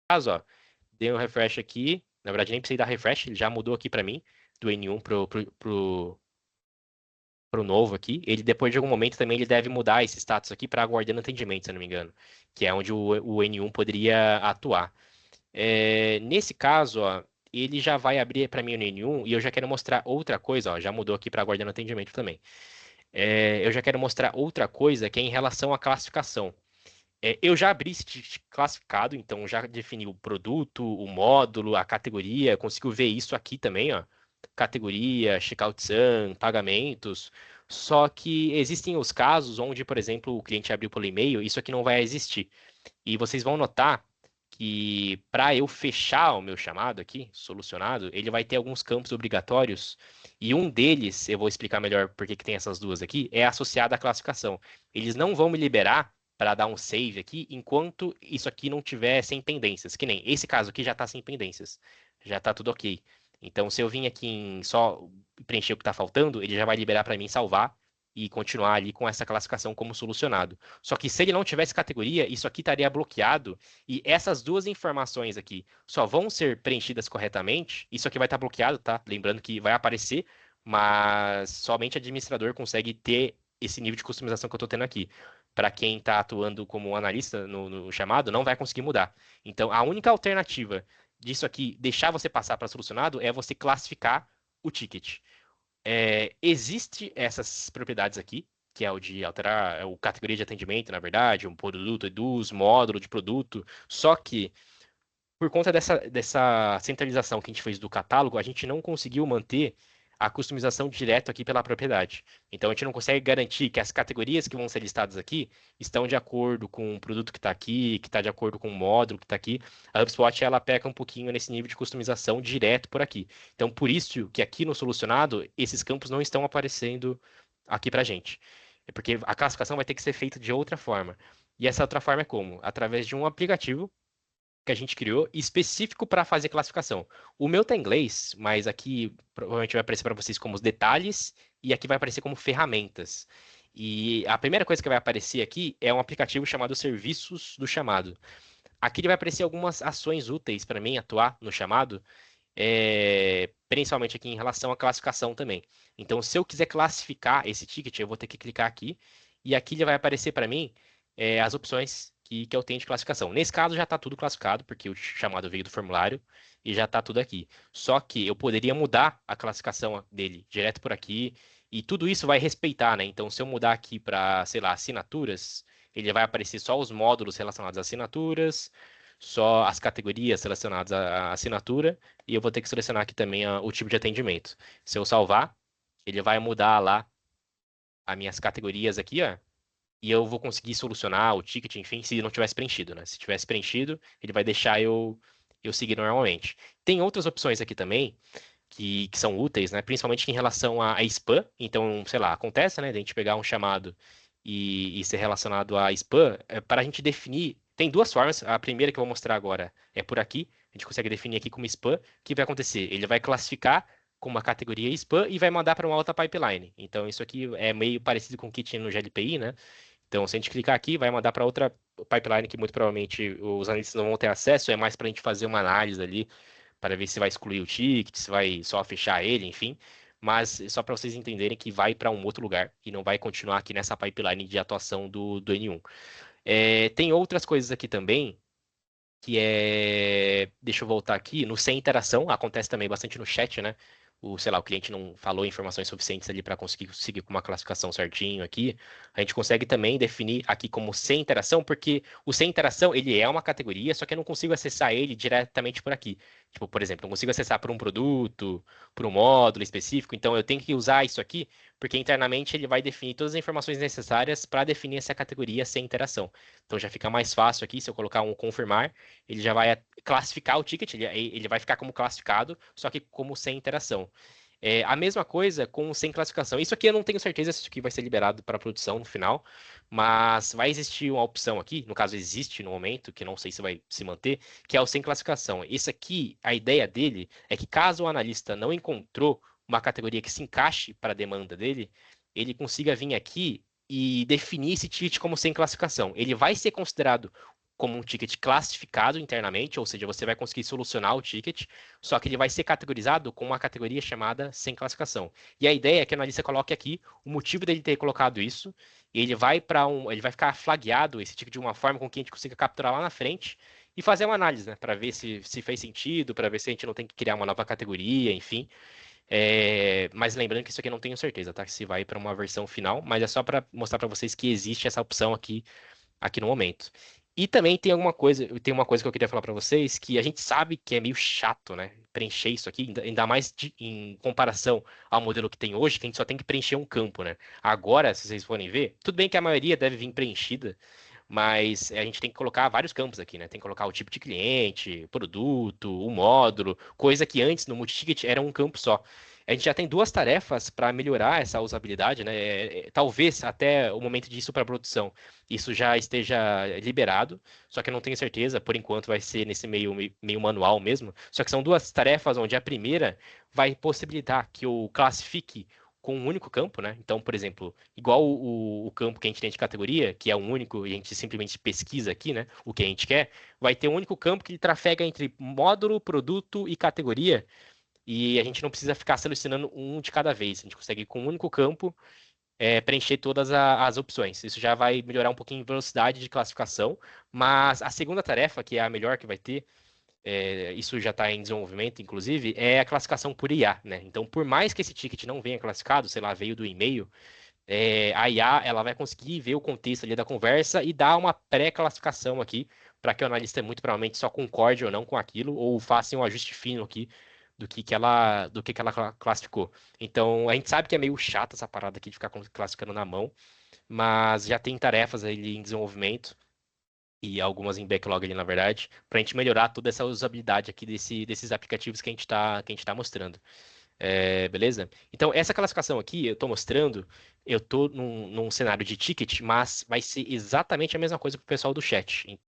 Caso, ó, dei um refresh aqui. Na verdade, nem precisei dar refresh, ele já mudou aqui para mim, do N1 pro novo aqui. Ele, depois de algum momento, também ele deve mudar esse status aqui para aguardando atendimento, se eu não me engano, que é onde o N1 poderia atuar. Nesse caso, ó, ele já vai abrir para mim o N1 e eu já quero mostrar outra coisa, ó, já mudou aqui para aguardando atendimento também. Eu já quero mostrar outra coisa que é em relação à classificação. Eu já abri esse ticket classificado, então já defini o produto, o módulo, a categoria, consigo ver isso aqui também, ó. Categoria, checkout sum, pagamentos. Só que existem os casos onde, por exemplo, o cliente abriu pelo e-mail, isso aqui não vai existir. E vocês vão notar que para eu fechar o meu chamado aqui, solucionado, ele vai ter alguns campos obrigatórios. E um deles, eu vou explicar melhor por que que tem essas duas aqui, é associado à classificação. Eles não vão me liberar para dar um save aqui enquanto isso aqui não tiver sem pendências. Que nem esse caso aqui já está sem pendências. Já está tudo ok. Então, se eu vim aqui em só preencher o que está faltando, ele já vai liberar para mim salvar e continuar ali com essa classificação como solucionado. Só que se ele não tivesse categoria, isso aqui estaria bloqueado e essas duas informações aqui só vão ser preenchidas corretamente. Isso aqui vai estar bloqueado, tá? Lembrando que vai aparecer, mas somente o administrador consegue ter esse nível de customização que eu estou tendo aqui. Para quem está atuando como analista no chamado, não vai conseguir mudar. Então, a única alternativa disso aqui, deixar você passar para solucionado, é você classificar o ticket. Existe essas propriedades aqui, que é o de alterar o categoria de atendimento, na verdade, um produto, EDUS, módulo de produto, só que por conta dessa centralização que a gente fez do catálogo, a gente não conseguiu manter a customização direto aqui pela propriedade. Então, a gente não consegue garantir que as categorias que vão ser listadas aqui estão de acordo com o produto que está aqui, que está de acordo com o módulo que está aqui. A HubSpot, ela peca um pouquinho nesse nível de customização direto por aqui. Então, por isso que aqui no solucionado, esses campos não estão aparecendo aqui para a gente. É porque a classificação vai ter que ser feita de outra forma. E essa outra forma é como? Através de um aplicativo que a gente criou específico para fazer classificação. O meu tá em inglês, mas aqui provavelmente vai aparecer para vocês como os detalhes e aqui vai aparecer como ferramentas. E a primeira coisa que vai aparecer aqui é um aplicativo chamado Serviços do Chamado. Aqui ele vai aparecer algumas ações úteis para mim atuar no chamado, principalmente aqui em relação à classificação também. Então, se eu quiser classificar esse ticket, eu vou ter que clicar aqui e aqui ele vai aparecer para mim as opções que eu tenho de classificação. Nesse caso, já está tudo classificado, porque o chamado veio do formulário e já está tudo aqui. Só que eu poderia mudar a classificação dele direto por aqui e tudo isso vai respeitar, né? Então, se eu mudar aqui para, sei lá, assinaturas, ele vai aparecer só os módulos relacionados a assinaturas, só as categorias relacionadas à assinatura, e eu vou ter que selecionar aqui também o tipo de atendimento. Se eu salvar, ele vai mudar lá as minhas categorias aqui, ó, e eu vou conseguir solucionar o ticket, enfim, se não tivesse preenchido, né? Se tivesse preenchido, ele vai deixar eu seguir normalmente. Tem outras opções aqui também que são úteis, né? Principalmente em relação a spam. Então, sei lá, acontece, né? De a gente pegar um chamado e ser relacionado a spam, para a gente definir. Tem duas formas. A primeira que eu vou mostrar agora é por aqui. A gente consegue definir aqui como spam. O que vai acontecer? Ele vai classificar com uma categoria spam e vai mandar para uma outra pipeline. Então, isso aqui é meio parecido com o que tinha no GLPI, né? Então, se a gente clicar aqui, vai mandar para outra pipeline que muito provavelmente os analistas não vão ter acesso. É mais para a gente fazer uma análise ali para ver se vai excluir o ticket, se vai só fechar ele, enfim. Mas só para vocês entenderem que vai para um outro lugar e não vai continuar aqui nessa pipeline de atuação do N1. Tem outras coisas aqui também, que é. Deixa eu voltar aqui. No sem interação, acontece também bastante no chat, né? Sei lá, o cliente não falou informações suficientes ali para conseguir seguir com uma classificação certinho aqui. A gente consegue também definir aqui como sem interação, porque o sem interação ele é uma categoria, só que eu não consigo acessar ele diretamente por aqui. Tipo, por exemplo, não consigo acessar por um produto, por um módulo específico, então eu tenho que usar isso aqui, porque internamente ele vai definir todas as informações necessárias para definir essa categoria sem interação. Então já fica mais fácil aqui se eu colocar um confirmar ele já vai classificar o ticket, ele vai ficar como classificado, só que como sem interação. A mesma coisa com sem classificação. Isso aqui eu não tenho certeza se isso aqui vai ser liberado para produção no final, mas vai existir uma opção aqui, no caso existe no momento, que não sei se vai se manter, que é o sem classificação. Esse aqui, a ideia dele é que caso o analista não encontrou uma categoria que se encaixe para a demanda dele, ele consiga vir aqui e definir esse ticket como sem classificação. Ele vai ser considerado como um ticket classificado internamente, ou seja, você vai conseguir solucionar o ticket, só que ele vai ser categorizado com uma categoria chamada sem classificação. E a ideia é que o analista coloque aqui o motivo dele ter colocado isso, e ele vai ficar flagueado esse ticket de uma forma com que a gente consiga capturar lá na frente e fazer uma análise, né, para ver se fez sentido, para ver se a gente não tem que criar uma nova categoria, enfim. Mas lembrando que isso aqui eu não tenho certeza, tá? Se vai para uma versão final, mas é só para mostrar para vocês que existe essa opção aqui no momento. E também tem uma coisa que eu queria falar para vocês, que a gente sabe que é meio chato, né? Preencher isso aqui, ainda mais em comparação ao modelo que tem hoje, que a gente só tem que preencher um campo, né? Agora, se vocês forem ver, tudo bem que a maioria deve vir preenchida, mas a gente tem que colocar vários campos aqui, né? Tem que colocar o tipo de cliente, produto, o módulo, coisa que antes no multiticket era um campo só. A gente já tem duas tarefas para melhorar essa usabilidade, né? Talvez até o momento de isso para produção isso já esteja liberado, só que eu não tenho certeza, por enquanto vai ser nesse meio manual mesmo. Só que são duas tarefas onde a primeira vai possibilitar que eu classifique com um único campo, né? Então, por exemplo, igual o campo que a gente tem de categoria, que é um único e a gente simplesmente pesquisa aqui, né? O que a gente quer, vai ter um único campo que trafega entre módulo, produto e categoria. E a gente não precisa ficar selecionando um de cada vez. A gente consegue, com um único campo, preencher todas as opções. Isso já vai melhorar um pouquinho a velocidade de classificação. Mas a segunda tarefa, que é a melhor que vai ter, isso já está em desenvolvimento, inclusive, é a classificação por IA, né? Então, por mais que esse ticket não venha classificado, sei lá, veio do e-mail, a IA ela vai conseguir ver o contexto ali da conversa e dar uma pré-classificação aqui, para que o analista muito provavelmente só concorde ou não com aquilo, ou faça um ajuste fino aqui do que ela classificou. Então, a gente sabe que é meio chato essa parada aqui de ficar classificando na mão, mas já tem tarefas ali em desenvolvimento e algumas em backlog ali, na verdade, para a gente melhorar toda essa usabilidade aqui desses aplicativos que a gente tá mostrando. Beleza? Então, essa classificação aqui, eu estou mostrando, eu estou num cenário de ticket, mas vai ser exatamente a mesma coisa para o pessoal do chat.